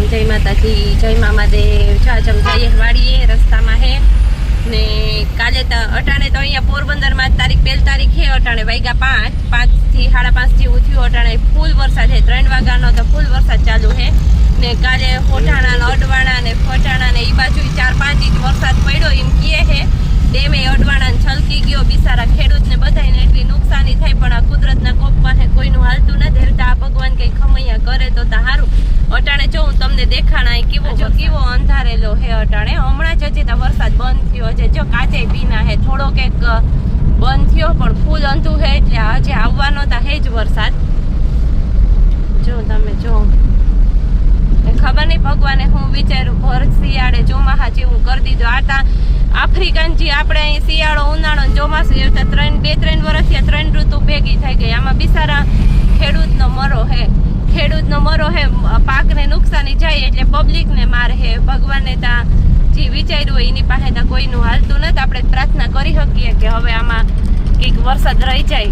जय माताजी जय मामादेव। जाजम जाइए वाड़ीए रस्ता में है ने काले तो अटाणे तो अँ पोरबंदर में तारीख 1 तारीख है। अटाणे वाग्या 5 થી 5:30 જેવું થયું। અટાણે ફૂલ વરસાદ છે। 3 વાગ્યાનો તો ફૂલ વરસાદ ચાલુ છે ને કાલે હોટાણા અડવાણા ને ફટાણા ને એ બાજુ 4-5 ઇંચ વરસાદ પડ્યો એમ કહે છે। ડેમે અડવાણા છલકી ગયો। બિચારા ખેડૂતને બધાને એટલી નુકસાની થઈ પણ આ કુદરતના કોપ પાસે કોઈનું હાલતું નથી। હેરતા ભગવાન કંઈ ખમૈયા કરે તો સારું। અટાણે જો હું તમને દેખાણા કેવો અંધારેલો હે। અટાણે હમણાં જ હજી તો વરસાદ બંધ થયો છે। જો કાચે ભીના હે, થોડોક એક બંધ થયો પણ ફૂલ અંધું હે એટલે આજે આવવાનો તો હે જ વરસાદ। જો તમે જો ખબર નહીં ભગવાને હું વિચાર્યું ભર શિયાળે ચોમાસા જેવું કરી દીધું। આટા આફ્રિકન જે આપણે અહીં શિયાળો ઉનાળો ચોમાસું એવી રીતે 2-3 વર્ષથી 3 ઋતુ ભેગી થઈ ગઈ। આમાં બિચારા ખેડૂતનો મરો હે। ખેડૂતનો મરો હે, પાકને નુકસાની જાય એટલે પબ્લિકને માર હે। ભગવાને તા જે વિચાર્યું હોય એની પાસે તા કોઈનું હાલતું નથી। આપણે પ્રાર્થના કરી શકીએ કે હવે આમાં કંઈક વરસાદ રહી જાય।